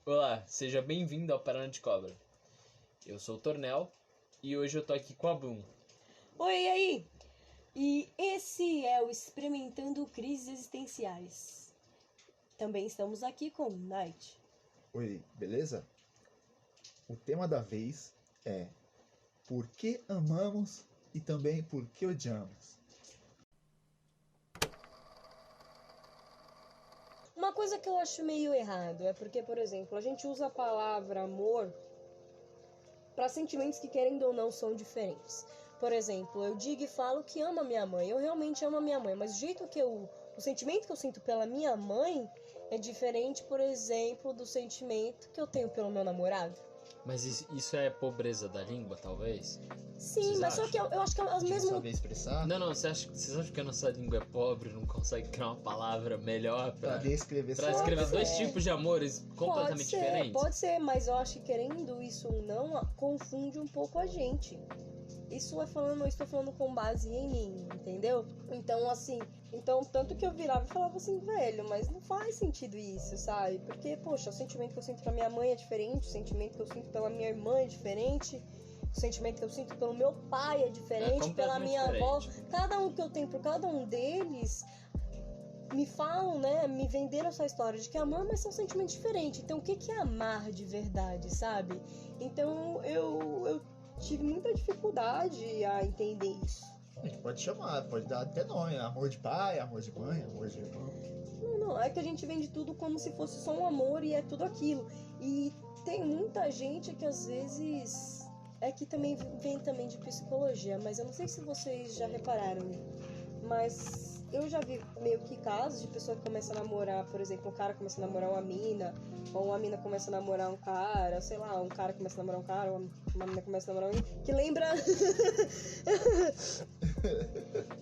Olá, seja bem-vindo ao Parana de Cobra. Eu sou o Tornel e hoje eu tô aqui com a Bloom. Oi, e aí? E esse é o Experimentando Crises Existenciais. Também estamos aqui com o Night. Oi, beleza? O tema da vez é por que amamos e também por que odiamos. Uma coisa que eu acho meio errado é porque, por exemplo, a gente usa a palavra amor para sentimentos que, querendo ou não, são diferentes. Por exemplo, eu digo e falo que amo a minha mãe. Eu realmente amo a minha mãe, mas o jeito que o sentimento que eu sinto pela minha mãe é diferente, por exemplo, do sentimento que eu tenho pelo meu namorado. Mas isso é pobreza da língua, talvez? Sim, Vocês mas acham? só que eu acho que é o Tipo, mesmo... saber expressar? Não, vocês acham que a nossa língua é pobre, não consegue criar uma palavra melhor Pra descrever pra só- escrever dois ser. tipos de amores completamente diferentes? Pode ser, mas eu acho que querendo isso ou não, confunde um pouco a gente. Isso eu estou falando com base em mim, entendeu? Então, assim, tanto que eu virava e falava assim, velho, mas não faz sentido isso, sabe? Porque, poxa, o sentimento que eu sinto pra minha mãe é diferente, o sentimento que eu sinto pela minha irmã é diferente, o sentimento que eu sinto pelo meu pai é diferente, pela minha avó. Cada um que eu tenho por cada um deles me falam, né, me venderam essa história de que amor, mas são sentimentos diferentes. Então, o que é amar de verdade, sabe? Então, eu tive muita dificuldade a entender isso. A gente pode chamar, pode dar até nome, amor de pai, amor de mãe, amor de irmão. Não, é que a gente vende tudo como se fosse só um amor e é tudo aquilo. E tem muita gente que às vezes é que também vem também de psicologia, mas eu não sei se vocês já repararam, mas eu já vi meio que casos de pessoa que começa a namorar, por exemplo, um cara começa a namorar uma mina, ou uma mina começa a namorar um cara, sei lá, um cara começa a namorar um cara, ou uma mina começa a namorar um que lembra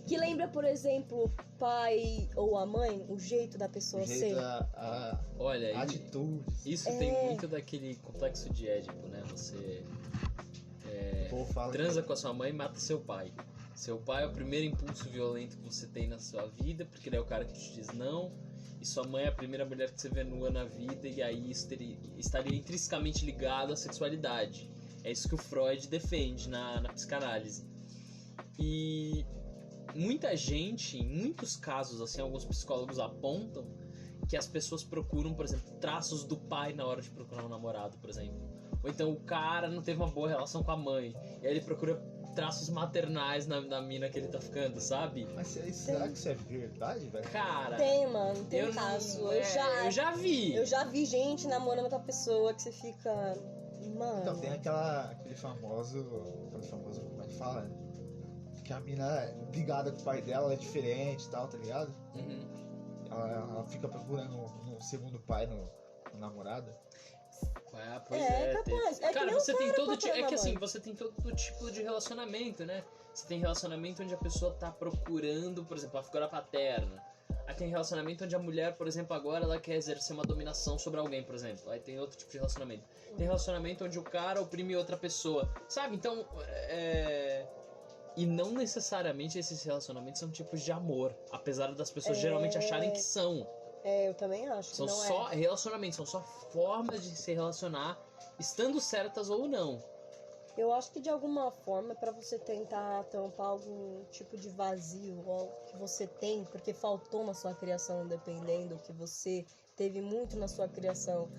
que lembra, por exemplo, o pai ou a mãe, o jeito da pessoa O jeito, ser. Olha, atitudes. isso tem muito daquele complexo de Édipo, né? Você O povo fala transa com a sua mãe e mata seu pai. Seu pai é o primeiro impulso violento que você tem na sua vida, porque ele é o cara que te diz não, e sua mãe é a primeira mulher que você vê nua na vida, e aí isso estaria intrinsecamente ligado à sexualidade. É isso que o Freud defende na psicanálise. E muita gente, em muitos casos, assim, alguns psicólogos apontam que as pessoas procuram, por exemplo, traços do pai na hora de procurar um namorado, por exemplo. Ou então o cara não teve uma boa relação com a mãe, e aí ele procura traços maternais na mina que ele tá ficando, sabe? Mas será que isso é verdade, velho? Cara, Tem, mano, tem eu caso. não- Eu já vi. Eu já vi gente namorando com a pessoa que você fica. Mano. Então tem aquele famoso, como é que fala? Que a mina brigada com o pai dela é diferente e tal, tá ligado? Uhum. Ela fica procurando um segundo pai no namorado. Pois É capaz. tem. É que Cara, nem o você tem cara todo tipo. É procurando que a assim, mãe. você tem todo tipo de relacionamento, né? Você tem relacionamento onde a pessoa tá procurando, por exemplo, a figura paterna. Aí tem relacionamento onde a mulher, por exemplo, agora ela quer exercer uma dominação sobre alguém, por exemplo. Aí tem outro tipo de relacionamento. Tem relacionamento onde o cara oprime outra pessoa. Sabe? Então, E não necessariamente esses relacionamentos são tipos de amor. Apesar das pessoas geralmente acharem que são. Eu também acho. São que não só relacionamentos, são só formas de se relacionar, estando certas ou não. Eu acho que de alguma forma é pra você tentar tampar algum tipo de vazio ou que você tem, porque faltou na sua criação, dependendo que você teve muito na sua criação.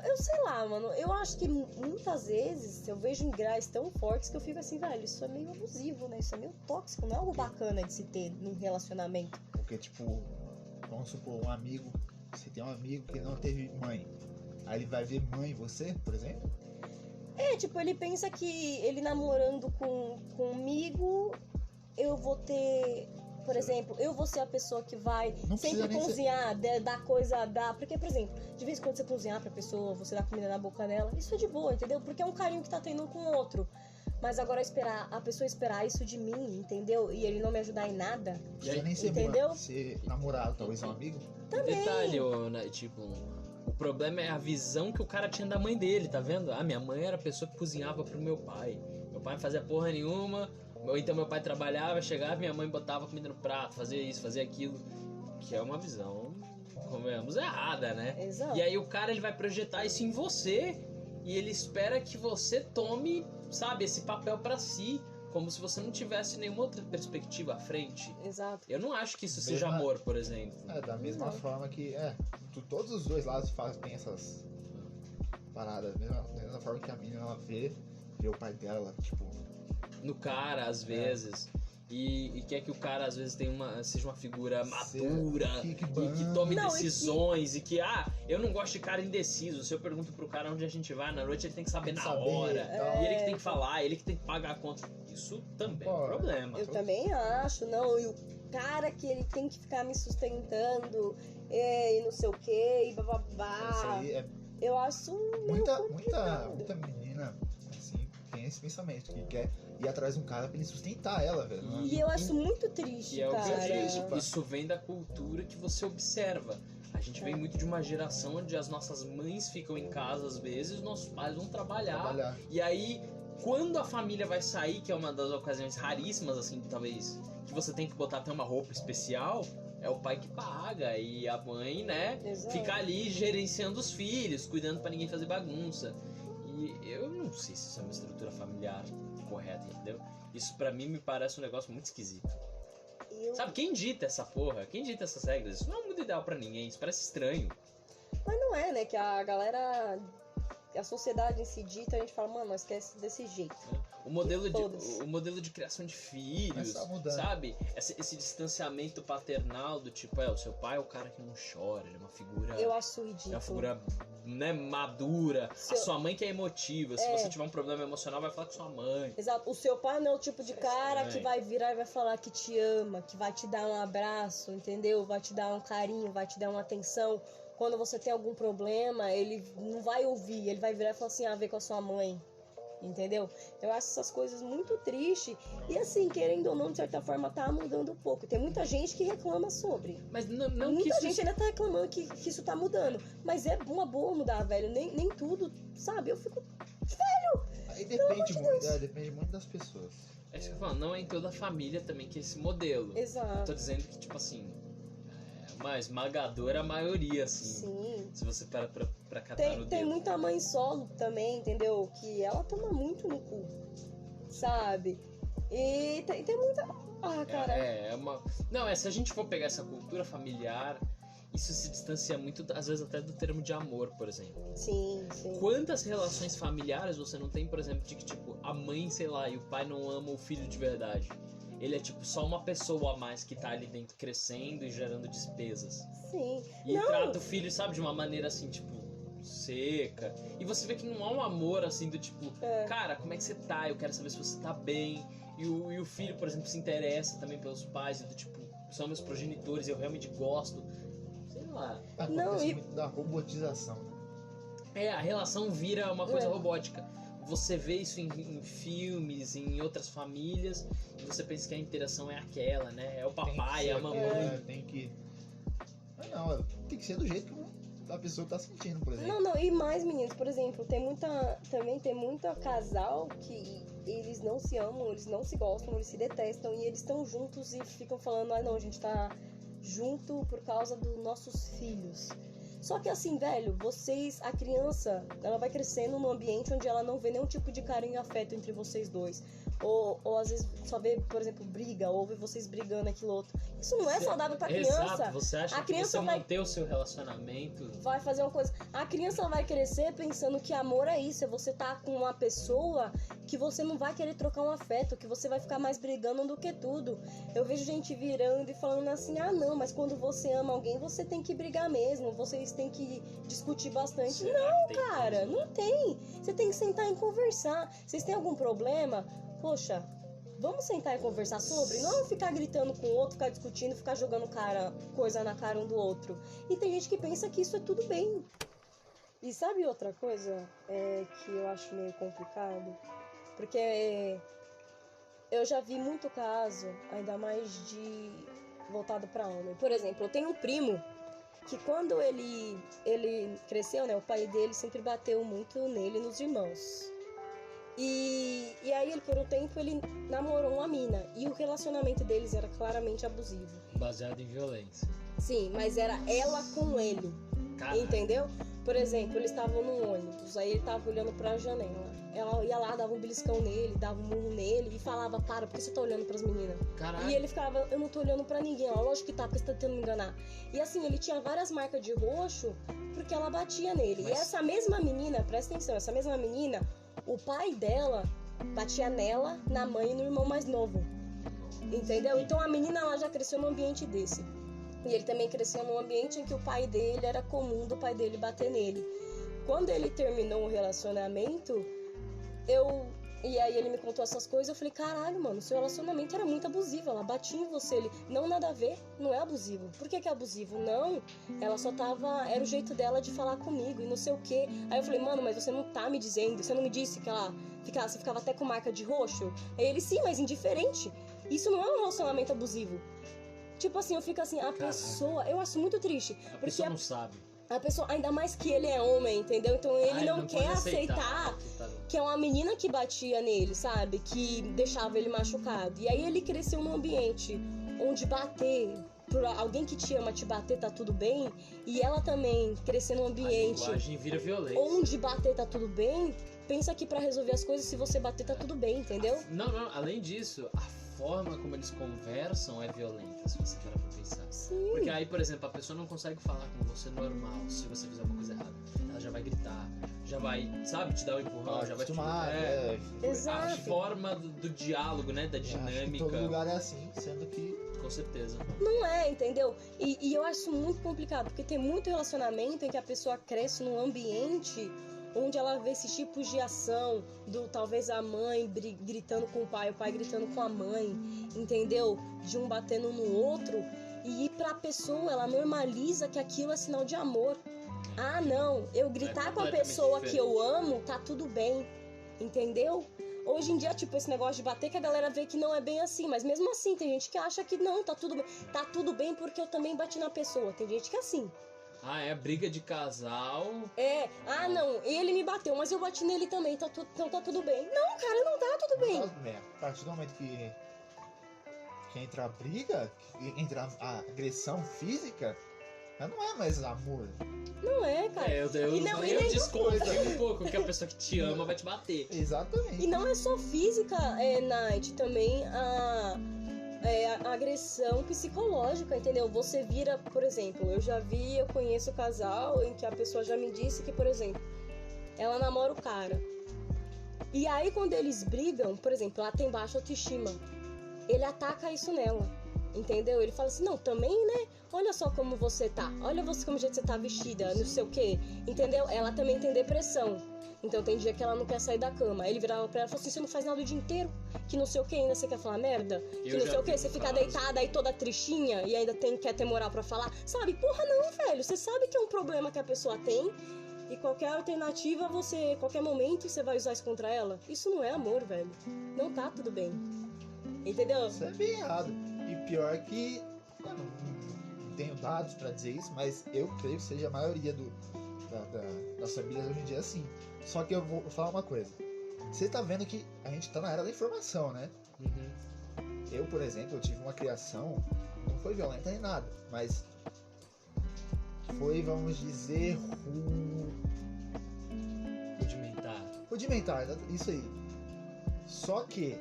Eu sei lá, mano, eu acho que muitas vezes eu vejo em graus tão fortes que eu fico assim, velho, isso é meio abusivo, né? Isso é meio tóxico, não é algo bacana de se ter num relacionamento. Porque, tipo, vamos supor, você tem um amigo que não teve mãe. Aí ele vai ver mãe em você, por exemplo? Tipo, ele pensa que ele namorando comigo, eu vou ter... Por exemplo, eu vou ser a pessoa que vai Não sempre precisa nem cozinhar, dar coisa, Porque, por exemplo, de vez em quando você cozinhar pra pessoa, você dá comida na boca dela, isso é de boa, entendeu? Porque é um carinho que tá tendo um com o outro. Mas agora a pessoa esperar isso de mim, entendeu? E ele não me ajudar em nada. Não precisa nem ser Entendeu? ser namorado, talvez um amigo. Também. Detalhe, né, tipo, o problema é a visão que o cara tinha da mãe dele, tá vendo? Ah, minha mãe era a pessoa que cozinhava pro meu pai. Meu pai não fazia porra nenhuma, ou então meu pai trabalhava, chegava, minha mãe botava comida no prato, fazia isso, fazia aquilo. Que é uma visão convenhamos, errada, né? Exato. E aí o cara ele vai projetar isso em você e ele espera que você tome, sabe, esse papel pra si, como se você não tivesse nenhuma outra perspectiva à frente. Exato. Eu não acho que isso seja Mesma- amor, por exemplo. Da mesma Não. forma que, todos os dois lados tem essas paradas. Da mesma forma que a menina, ela vê o pai dela, tipo, No cara, às vezes. E quer que o cara, às vezes, seja uma figura madura que e que banda. tome Não, e decisões e que, eu não gosto de cara indeciso. Se eu pergunto pro cara onde a gente vai na noite, ele tem que saber na hora. tal. E ele que tem que falar, ele que tem que pagar a conta. Isso também é um Pô, problema. Eu também acho, não. E o cara que ele tem que ficar me sustentando e não sei o que, e Isso bababá. aí é Eu acho meio muita complicado. menina, assim, tem esse pensamento, que quer ir atrás de um cara pra ele sustentar ela, velho. E eu acho muito triste, E é o que eu cara. digo, isso vem da cultura que você observa. A gente vem muito de uma geração onde as nossas mães ficam em casa às vezes, nossos pais vão trabalhar. E aí, quando a família vai sair, que é uma das ocasiões raríssimas, assim, talvez, que você tem que botar até uma roupa especial, é o pai que paga e a mãe, né, Exato. fica ali gerenciando os filhos, cuidando pra ninguém fazer bagunça. E eu não sei se isso é uma estrutura familiar correta, entendeu? Isso pra mim me parece um negócio muito esquisito. Eu- Sabe, quem dita essa porra? Quem dita essas regras? Isso não é um mundo ideal pra ninguém, isso parece estranho. Mas não é, né? Que a galera, a sociedade em si dita, a gente fala, mano, esquece desse jeito. Né? O Foda-se. modelo de criação de filhos, Tá mudando. sabe? Esse distanciamento paternal do tipo, o seu pai é o cara que não chora, ele é uma figura... Eu acho É uma ridículo. figura, né, madura. Seu- A sua mãe que é emotiva. Se você tiver um problema emocional, vai falar com sua mãe. Exato. O seu pai não é o tipo de cara estranho. que vai virar e vai falar que te ama, que vai te dar um abraço, entendeu? Vai te dar um carinho, vai te dar uma atenção. Quando você tem algum problema, ele não vai ouvir, ele vai virar e falar assim, vê com a sua mãe. Entendeu? Eu acho essas coisas muito tristes. E assim, querendo ou não, de certa forma, tá mudando um pouco. Tem muita gente que reclama sobre. Mas não que Muita isso... gente ainda tá reclamando que isso tá mudando. Mas é uma boa mudar, velho. Nem tudo, sabe? Eu fico. Aí depende muito das pessoas. É isso que eu falo, não é em toda a família também que é esse modelo. Eu Exato. tô dizendo que, tipo assim, é uma esmagadora maioria, assim. Sim. Se você para pra catar no Tem dedo. muita mãe solo também, entendeu? Que ela toma muito no cu, sabe? E tem muita. Cara. É uma... Não, se a gente for pegar essa cultura familiar, isso se distancia muito, às vezes, até do termo de amor, por exemplo. Sim. Quantas relações familiares você não tem, por exemplo, de que, tipo, a mãe, sei lá, e o pai não amam o filho de verdade? Ele é, tipo, só uma pessoa a mais que tá ali dentro crescendo e gerando despesas. Sim. E Não. trata o filho, sabe, de uma maneira, assim, tipo, seca. E você vê que não há um amor, assim, do tipo, cara, como é que você tá? Eu quero saber se você tá bem. E o filho, por exemplo, se interessa também pelos pais, do tipo, são meus progenitores, eu realmente gosto. Sei lá. Acontece muito da robotização, né? A relação vira uma coisa É. robótica. Você vê isso em filmes, em outras famílias, e você pensa que a interação é aquela, né? É o papai, é a mamãe. Tem que... Não, tem que ser do jeito que a pessoa tá sentindo, por exemplo. Não, e mais meninos, por exemplo, também tem muita casal que eles não se amam, eles não se gostam, eles se detestam e eles estão juntos e ficam falando, não, a gente tá junto por causa dos nossos filhos. Só que assim, velho, a criança, ela vai crescendo num ambiente onde ela não vê nenhum tipo de carinho e afeto entre vocês dois. Ou às vezes só vê, por exemplo, briga, ou vê vocês brigando aquilo outro. Isso não é saudável pra criança. Exato, você acha A que criança você vai- manter o seu relacionamento... Vai fazer uma coisa. A criança vai crescer pensando que amor é isso, é você tá com uma pessoa que você não vai querer trocar um afeto, que você vai ficar mais brigando do que tudo. Eu vejo gente virando e falando assim, não, mas quando você ama alguém, você tem que brigar mesmo, vocês têm que discutir bastante. Será Não, que tem cara, mesmo? não tem. Você tem que sentar e conversar. Vocês têm algum problema? Poxa, vamos sentar e conversar sobre? Não ficar gritando com o outro, ficar discutindo, ficar jogando coisa na cara um do outro. E tem gente que pensa que isso é tudo bem. E sabe outra coisa que eu acho meio complicado? Porque eu já vi muito caso, ainda mais voltado pra homem. Por exemplo, eu tenho um primo que quando ele cresceu, né, o pai dele sempre bateu muito nele e nos irmãos. E aí, ele, por um tempo, ele namorou uma mina. E o relacionamento deles era claramente abusivo. Baseado em violência. Sim, mas era ela com ele. Caralho. Entendeu? Por exemplo, eles estavam no ônibus, aí ele tava olhando pra janela. Ela ia lá, dava um beliscão nele, dava um murro nele e falava, para, por que você tá olhando pras meninas? Caralho. E ele ficava, eu não tô olhando pra ninguém, ó, lógico que tá, porque você tá tentando me enganar. E assim, ele tinha várias marcas de roxo porque ela batia nele. Mas- E essa mesma menina, presta atenção, essa mesma menina, o pai dela batia nela, na mãe e no irmão mais novo. Entendeu? Então a menina, ela já cresceu num ambiente desse. E ele também cresceu num ambiente em que o pai dele era comum do pai dele bater nele. Quando ele terminou o relacionamento, e aí ele me contou essas coisas, eu falei, caralho, mano, seu relacionamento era muito abusivo, ela batia em você, ele, não, nada a ver, não é abusivo. Por que é abusivo? Não, ela só tava, era o jeito dela de falar comigo e não sei o quê. Aí eu falei, mano, mas você não tá me dizendo, você não me disse que você ficava até com marca de roxo? Aí ele, sim, mas indiferente. Isso não é um relacionamento abusivo. Tipo assim, eu fico assim, a pessoa, eu acho muito triste. A Porque pessoa não sabe. a pessoa, ainda mais que ele é homem, entendeu? Então ele não pode quer aceitar que é uma menina que batia nele, sabe? Que deixava ele machucado. E aí ele cresceu num ambiente onde bater, por alguém que te ama te bater tá tudo bem. E ela também cresceu num A ambiente linguagem vira violência. onde bater tá tudo bem. Pensa que pra resolver as coisas, se você bater tá tudo bem, entendeu? Não, além disso, a forma como eles conversam é violenta, se você parar pra pensar. Sim. Porque aí, por exemplo, a pessoa não consegue falar com você normal se você fizer uma coisa errada. Ela já vai gritar, já vai, sabe, te dar um empurrão, já vai te... acostumar, A Exato. forma do diálogo, né, da Acho que dinâmica, todo lugar é assim, sendo que com certeza. Não é, entendeu? E eu acho muito complicado, porque tem muito relacionamento em que a pessoa cresce num ambiente onde ela vê esses tipos de ação, talvez a mãe gritando com o pai gritando com a mãe, entendeu? De um batendo no outro, e pra pessoa, ela normaliza que aquilo é sinal de amor. Ah, não, eu gritar com a completamente pessoa que eu diferente. amo, tá tudo bem, entendeu? Hoje em dia, tipo, esse negócio de bater que a galera vê que não é bem assim, mas mesmo assim, tem gente que acha que não, tá tudo bem. Tá tudo bem porque eu também bati na pessoa, tem gente que é assim. Ah, é briga de casal. É, ah não, ele me bateu, mas eu bati nele também, então tá tudo bem. Não, cara, não tá tudo bem. a partir do momento que entra a briga, que entra a agressão física, já não é mais amor. Não é, cara. É, eu E não, e eu nem- desconfio um pouco que a pessoa que te ama vai te bater. Exatamente. E não é só física, Night, também a agressão psicológica, entendeu? Você vira, por exemplo, eu conheço casal em que a pessoa já me disse que, por exemplo, ela namora o cara. E aí quando eles brigam, por exemplo, ela tem baixa autoestima, ele ataca isso nela, entendeu? Ele fala assim, não, também, né? Olha só como você tá, olha você como jeito você tá vestida, não sei o quê, entendeu? Ela também tem depressão. Então tem dia que ela não quer sair da cama. Aí ele virava pra ela e falou assim, você não faz nada o dia inteiro? Que não sei o que, ainda você quer falar merda? Que Eu não já sei o que, vi você um fica caso. deitada aí toda tristinha e ainda quer ter moral pra falar? Sabe? Porra não, velho. Você sabe que é um problema que a pessoa tem e qualquer alternativa, qualquer momento, você vai usar isso contra ela? Isso não é amor, velho. Não tá tudo bem. Entendeu? Isso é bem errado. E pior que eu não tenho dados pra dizer isso, mas eu creio que seja a maioria das famílias hoje em dia assim. Só que eu vou falar uma coisa. Você tá vendo que a gente tá na era da informação, né? Eu, por exemplo, eu tive uma criação, não foi violenta nem nada, mas foi, vamos dizer, Rudimentar. rudimentar, isso aí. Só que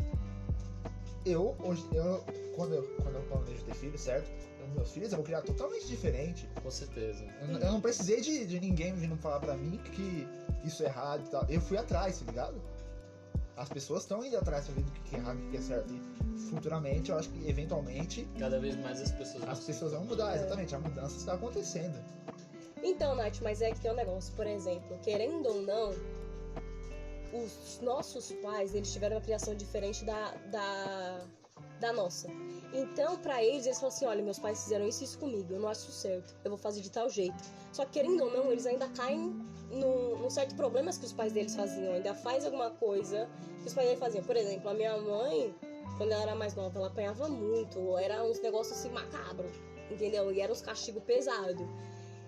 quando eu planejo ter filhos, certo? Meus filhos eu vou criar totalmente diferente. Com certeza. Eu não precisei de ninguém vindo falar pra mim que isso é errado e tal. Eu fui atrás, tá ligado? As pessoas estão indo atrás pra ver o que é errado e o que é certo. E futuramente, eu acho que eventualmente Cada vez mais as pessoas vão mudar, exatamente. A mudança está acontecendo. Então, Nath, mas é que tem um negócio, por exemplo, querendo ou não, os nossos pais, eles tiveram uma criação diferente da nossa. Então, pra eles falam assim, olha, meus pais fizeram isso comigo, eu não acho certo, eu vou fazer de tal jeito. Só que, querendo ou não, eles ainda caem num certo problemas que os pais deles faziam, ainda faz alguma coisa que os pais deles faziam. Por exemplo, a minha mãe, quando ela era mais nova, ela apanhava muito, era uns negócios assim macabros, entendeu? E eram uns castigos pesados.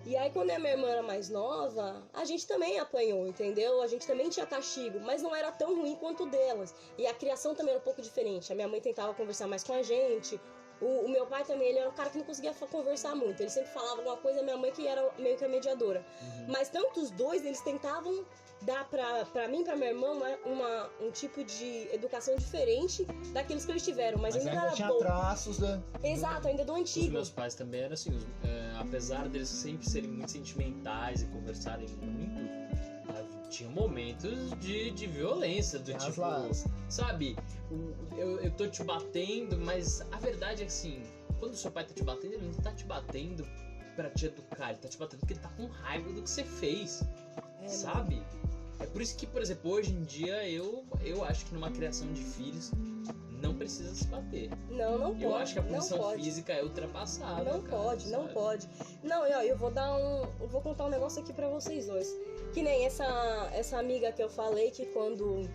E aí, quando a minha irmã era mais nova, a gente também apanhou, entendeu? A gente também tinha castigo, mas não era tão ruim quanto o delas. E a criação também era um pouco diferente. A minha mãe tentava conversar mais com a gente, O meu pai também, ele era um cara que não conseguia conversar muito. Ele sempre falava alguma coisa, minha mãe que era meio que a mediadora. Mas tanto os dois, eles tentavam dar pra mim, pra minha irmã, um tipo de educação diferente daqueles que eles tiveram. Mas ainda era tinha bom. Traços da... Exato, ainda do Os antigo. meus pais também eram assim, apesar deles sempre serem muito sentimentais e conversarem muito, tinha momentos de violência, do tipo, sabe, eu tô te batendo, mas a verdade é que assim, quando o seu pai tá te batendo, ele não tá te batendo pra te educar, ele tá te batendo porque ele tá com raiva do que você fez, sabe? É por isso que, por exemplo, hoje em dia eu acho que numa criação de filhos não precisa se bater. Não pode. Eu acho que a punição física é ultrapassada. Não pode. Não, eu vou contar um negócio aqui pra vocês dois. Que nem essa amiga que eu falei que quando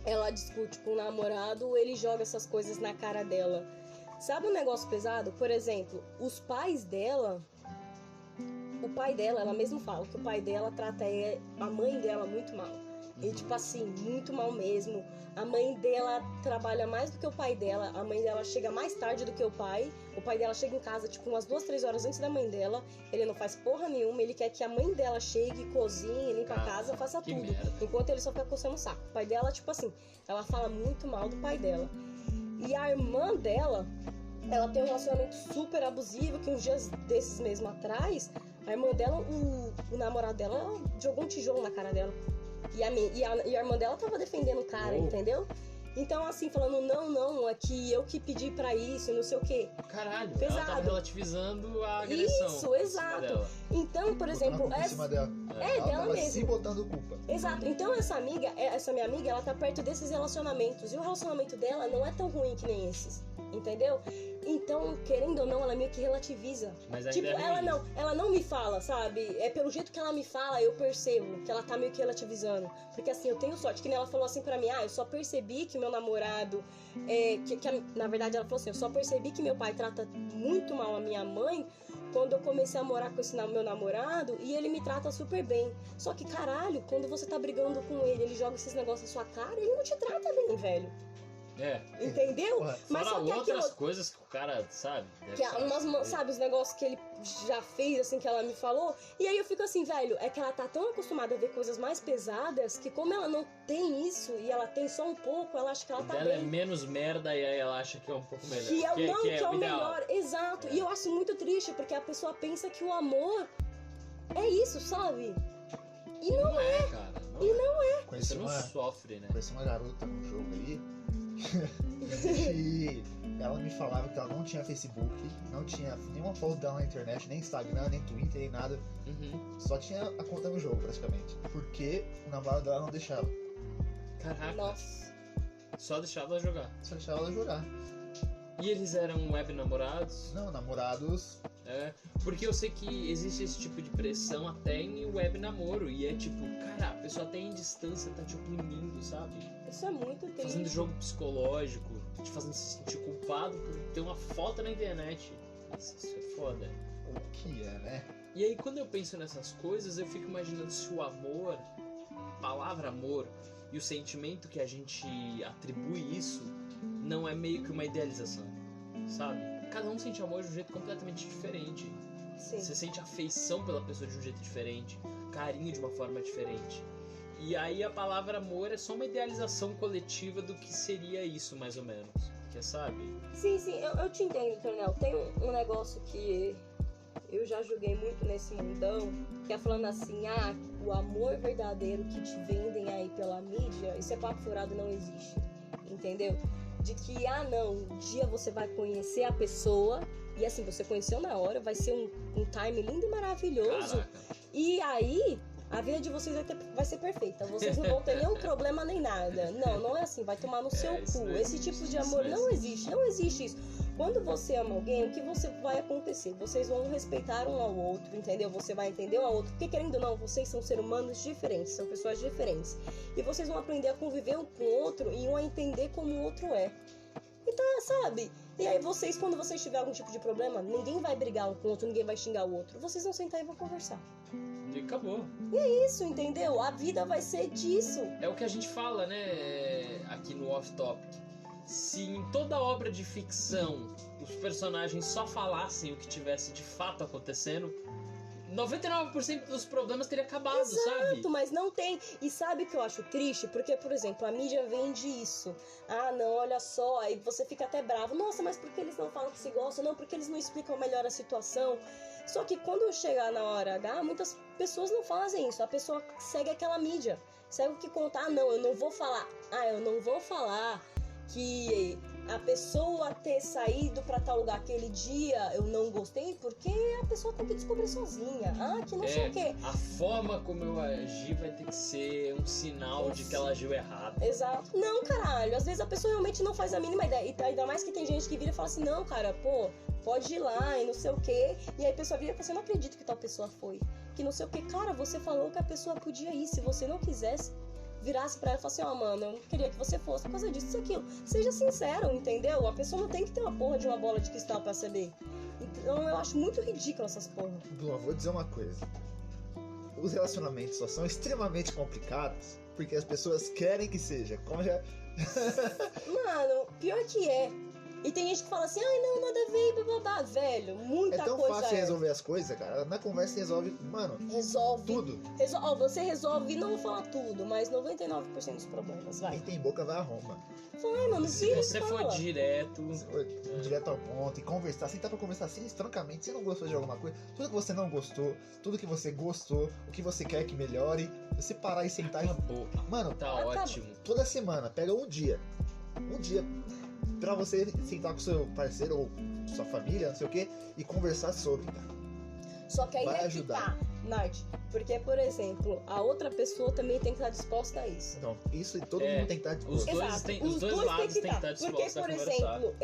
ela discute com o namorado, ele joga essas coisas na cara dela. Sabe um negócio pesado? Por exemplo, os pais dela... O pai dela, ela mesma fala que o pai dela trata a mãe dela muito mal. E tipo assim, muito mal mesmo. A mãe dela trabalha mais do que o pai dela. A mãe dela chega mais tarde do que o pai. O pai dela chega em casa tipo umas 2, 3 horas antes da mãe dela. Ele não faz porra nenhuma. Ele quer que a mãe dela chegue, cozinhe, limpa a casa, faça tudo. Merda. Enquanto ele só fica coçando o saco. O pai dela, tipo assim, ela fala muito mal do pai dela. E a irmã dela, ela tem um relacionamento super abusivo, que uns dias desses mesmo atrás, a irmã dela, o namorado dela, jogou um tijolo na cara dela. E a irmã dela tava defendendo o cara, entendeu? Então, assim, falando, não, é que eu que pedi pra isso, não sei o quê. Caralho, pesado. Ela tava relativizando a agressão. Isso, exato. Então, por exemplo... Em cima dela. Ela tava mesmo. se botando culpa. Exato. Então, essa minha amiga, ela tá perto desses relacionamentos. E o relacionamento dela não é tão ruim que nem esses. Entendeu? Então, querendo ou não, ela meio que relativiza. Mas ainda tipo, ela não me fala, sabe? É pelo jeito que ela me fala, eu percebo que ela tá meio que relativizando. Porque assim, eu tenho sorte. Que nem ela falou assim pra mim, eu só percebi que meu namorado... na verdade, ela falou assim, eu só percebi que meu pai trata muito mal a minha mãe quando eu comecei a morar com esse meu namorado e ele me trata super bem. Só que, caralho, quando você tá brigando com ele joga esses negócios na sua cara, ele não te trata bem, velho. Entendeu? Porra. Mas Fora só que outras aquilo... coisas que o cara, sabe? Sabe, os negócios que ele já fez, assim, que ela me falou. E aí eu fico assim, velho, é que ela tá tão acostumada a ver coisas mais pesadas que como ela não tem isso e ela tem só um pouco, ela acha que ela tá dela bem. é menos merda e aí ela acha que é um pouco melhor. Que é o ideal. melhor, exato. E eu acho muito triste, porque a pessoa pensa que o amor é isso, sabe? E não é. Cara. Não é. Você não sofre, né? Conheci uma garota no jogo aí e ela me falava que ela não tinha Facebook, não tinha nenhuma foto dela na internet, nem Instagram, nem Twitter, nem nada. Só tinha a conta no jogo, praticamente. Porque o namorado dela não deixava. Caraca. Nossa. Só deixava ela jogar. Só deixava ela jogar. E eles eram web namorados? Não, namorados... Porque eu sei que existe esse tipo de pressão até em web namoro. E é tipo, cara, a pessoa até em distância tá te oprimindo, sabe? Isso é muito triste. Fazendo jogo psicológico, te fazendo se sentir culpado por ter uma foto na internet. Isso é foda. O que é, né? E aí quando eu penso nessas coisas, eu fico imaginando se o amor, a palavra amor e o sentimento que a gente atribui isso não é meio que uma idealização, sabe? Cada um sente amor de um jeito completamente diferente. Sim. Você sente afeição pela pessoa de um jeito diferente, carinho de uma forma diferente. E aí a palavra amor é só uma idealização coletiva do que seria isso, mais ou menos. Que sabe? Sim, eu te entendo, Tornel. Tem um negócio que eu já julguei muito nesse mundão, que é falando assim, o amor verdadeiro que te vendem aí pela mídia, isso é papo furado, não existe. Entendeu? De que, não, um dia você vai conhecer a pessoa, e assim, você conheceu na hora, vai ser um time lindo e maravilhoso. Caraca. E aí, a vida de vocês vai ser perfeita. Vocês não vão ter nenhum problema nem nada. Não é assim, vai tomar no seu cu. Esse tipo de amor não existe isso. Quando você ama alguém, o que vai acontecer? Vocês vão respeitar um ao outro, entendeu? Você vai entender um ao outro. Porque querendo ou não, vocês são seres humanos diferentes, são pessoas diferentes. E vocês vão aprender a conviver um com o outro e um a entender como o outro é. Então, sabe? E aí vocês, quando vocês tiverem algum tipo de problema, ninguém vai brigar um com o outro, ninguém vai xingar o outro. Vocês vão sentar e vão conversar. E acabou. E é isso, entendeu? A vida vai ser disso. É o que a gente fala, né? Aqui no Off Topic. Se em toda obra de ficção os personagens só falassem o que tivesse de fato acontecendo, 99% dos problemas teria acabado, sabe? Exato, mas não tem. E sabe o que eu acho triste? Porque, por exemplo, a mídia vende isso. Ah, não, olha só, aí você fica até bravo. Nossa, mas por que eles não falam que se gostam? Não, porque eles não explicam melhor a situação. Só que quando chegar na hora H, muitas pessoas não fazem isso. A pessoa segue aquela mídia. Segue o que contar. Ah, não, eu não vou falar. Ah, eu não vou falar que a pessoa ter saído pra tal lugar aquele dia eu não gostei, porque a pessoa tem que descobrir sozinha. Ah, que não sei o quê. A forma como eu agi vai ter que ser um sinal de que ela agiu errado. Exato. Não, caralho. Às vezes a pessoa realmente não faz a mínima ideia. E ainda mais que tem gente que vira e fala assim, não, cara, pô, pode ir lá e não sei o quê. E aí a pessoa vira e fala assim, eu não acredito que tal pessoa foi. Que não sei o quê. Cara, você falou que a pessoa podia ir. Se você não quisesse, virasse pra ela e falasse, ó, mano, eu não queria que você fosse por causa disso, isso, aquilo. Seja sincero, entendeu? A pessoa não tem que ter uma porra de uma bola de cristal pra saber. Então eu acho muito ridículo essas porra. Blum, vou dizer uma coisa. Os relacionamentos só são extremamente complicados porque as pessoas querem que seja. Como já... Mano, pior que é. E tem gente que fala assim, ai não, nada a ver, bababá. Velho, muita É tão coisa fácil resolver as coisas, cara. Na conversa resolve, mano, Resolve. tudo. Ó, você resolve, não vou falar tudo, mas 99% dos problemas, vai. Quem tem boca vai a Roma. Vai, mano, Se vira e você fala. for direto, Direto ao ponto e conversar, sentar pra conversar assim, francamente, se não gostou de alguma coisa, tudo que você não gostou, tudo que você gostou, o que você quer que melhore, você parar e sentar e... acabou. Mano, Tá Acabou. ótimo. toda semana, pega um dia pra você sentar com seu parceiro ou sua família, não sei o que, e conversar sobre, cara. Só que aí Vai é ajudar. que tá, Nath. Porque, por exemplo, a outra pessoa também tem que estar disposta a isso. Então, isso todo É, mundo tem que estar os disposto. dois Exato. têm- Os os dois dois lados têm têm que estar Porque, dispostos a por conversar. exemplo,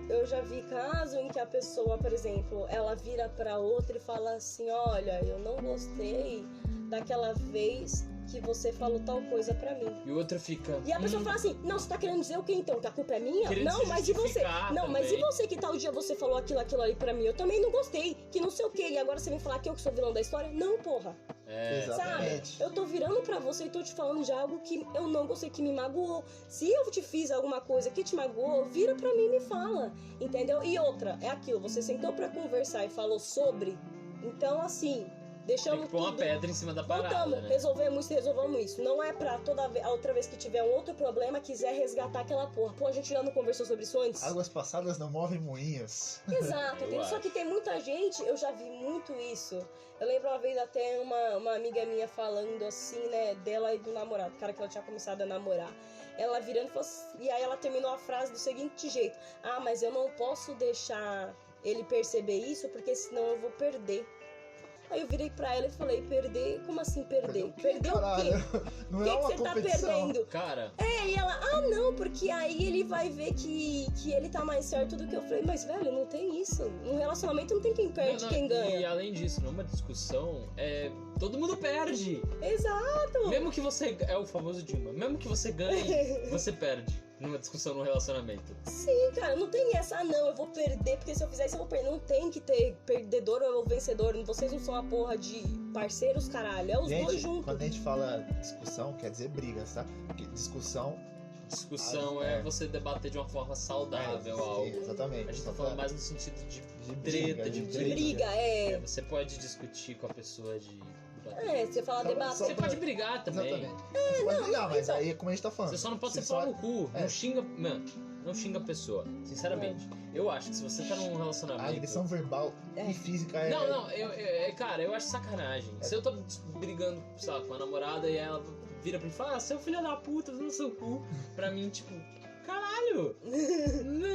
eu já vi caso em que a pessoa, por exemplo, ela vira pra outra e fala assim, olha, eu não gostei daquela vez que você falou tal coisa pra mim. E o outro fica. E a pessoa fala assim, não, você tá querendo dizer o quê então? Que a culpa é minha? Querendo Não, se mas e você? justificar Não, mas e também. você que tal dia você falou aquilo ali pra mim? Eu também não gostei, que não sei o quê. E agora você vem falar que eu que sou vilão da história? Não, porra. É, Exatamente. Eu tô virando pra você e tô te falando de algo que eu não gostei, que me magoou. Se eu te fiz alguma coisa que te magoou, vira pra mim e me fala, entendeu? E outra, é aquilo, você sentou pra conversar e falou sobre, então assim, tem deixamos que pôr uma tudo... pedra em cima da parada. Voltamos, Né? resolvemos isso. Não é pra a outra vez que tiver um outro problema, quiser resgatar aquela porra. Pô, a gente já não conversou sobre isso antes? Águas passadas não movem moinhos. Exato, Eu só que tem muita gente, eu já vi muito isso. Eu lembro uma vez até uma amiga minha falando assim, né, dela e do namorado, o cara que ela tinha começado a namorar. Ela virando e falou assim, e aí ela terminou a frase do seguinte jeito: ah, mas eu não posso deixar ele perceber isso, porque senão eu vou perder. Aí eu virei pra ela e falei, perder? Como assim perder? Perder o Caralho, quê? não O é que uma você tá competição. perdendo? Cara, E ela, ah não, porque aí ele vai ver que ele tá mais certo do que eu. Falei, mas velho, não tem isso. No relacionamento não tem quem perde e quem E ganha. além disso, numa discussão, todo mundo perde. Exato. Mesmo que você. É o famoso Dilma. Mesmo que você ganhe, você perde numa discussão, num relacionamento. Sim, cara, não tem essa, ah não, eu vou perder, porque se eu fizer isso eu vou perder. Não tem que ter perdedor ou vencedor. Vocês não são uma porra de parceiros, caralho. É os dois Gente, juntos. quando a gente fala discussão, quer dizer brigas, tá? Porque discussão... Discussão É. é você debater de uma forma saudável algo. Exatamente. A gente tá Só falando pra- mais no sentido de de treta, de De briga, Você pode discutir com a pessoa de. Você fala Só- debater. só Você pode brigar também. Exatamente. Você pode brigar, mas então- aí é como a gente tá falando. Você só não pode Você ser pau só- no cu. É. Não xinga. Mano, não xinga a pessoa. Sinceramente. Eu acho que se você tá num A relacionamento. agressão verbal É. e física é... Não, cara, eu acho sacanagem. Se eu tô brigando, sei lá, com a namorada e ela vira pra mim e fala, seu filho da puta, no seu cu. Pra mim, tipo, caralho!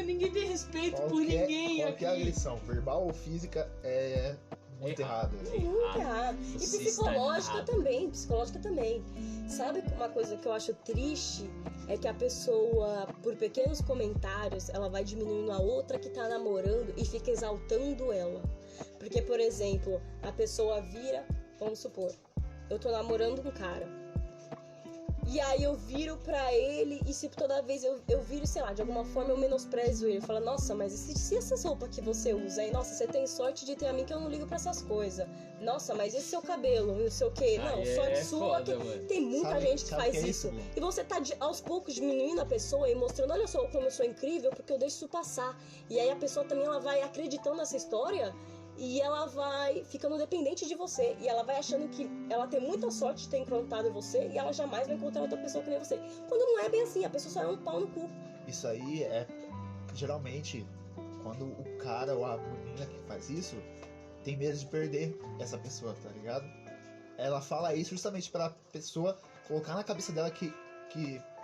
Ninguém tem respeito por ninguém qualquer aqui. agressão, verbal ou física, é muito errado. Muito errado. E Você psicológica está errado. também, psicológica também. Sabe uma coisa que eu acho triste? É que a pessoa, por pequenos comentários, ela vai diminuindo a outra que tá namorando e fica exaltando ela. Porque, por exemplo, a pessoa vira, vamos supor, eu tô namorando um cara. E aí eu viro pra ele e se toda vez eu viro, sei lá, de alguma forma eu menosprezo ele. Falo, nossa, mas se essas roupas que você usa aí, nossa, você tem sorte de ter a mim que eu não ligo pra essas coisas. Nossa, mas esse seu cabelo, não sei o quê. Não, sorte sua. Foda, mano. Tem muita gente que faz que é isso. isso, E você tá aos poucos diminuindo a pessoa e mostrando, olha só como eu sou incrível, porque eu deixo isso passar. E aí a pessoa também ela vai acreditando nessa história. E ela vai ficando dependente de você. E ela vai achando que ela tem muita sorte de ter encontrado você. E ela jamais vai encontrar outra pessoa que nem você. Quando não é bem assim, a pessoa só é um pau no cu. Isso aí é, geralmente, quando o cara ou a menina que faz isso tem medo de perder essa pessoa, tá ligado? Ela fala isso justamente pra pessoa colocar na cabeça dela que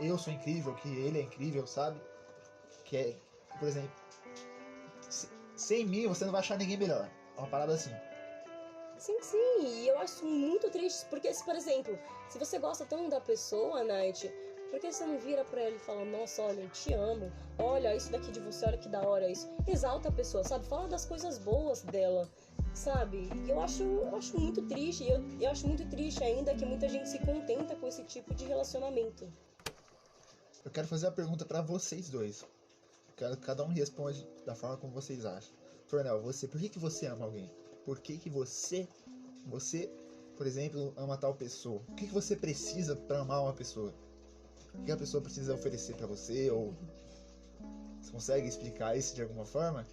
eu sou incrível, que ele é incrível, sabe? Que é, por exemplo, sem mim você não vai achar ninguém melhor. Uma parada assim. Sim, e eu acho muito triste, porque, por exemplo, se você gosta tanto da pessoa, Night, por que você não vira pra ela e fala, nossa, olha, eu te amo, olha isso daqui de você, olha que da hora isso. Exalta a pessoa, sabe? Fala das coisas boas dela, sabe? E eu acho muito triste, e eu acho muito triste ainda que muita gente se contenta com esse tipo de relacionamento. Eu quero fazer uma pergunta pra vocês dois. Quero que cada um responde da forma como vocês acham. Tornel, por que você ama alguém? Por que você, por exemplo, ama tal pessoa? O que você precisa pra amar uma pessoa? O que a pessoa precisa oferecer pra você? Ou você consegue explicar isso de alguma forma?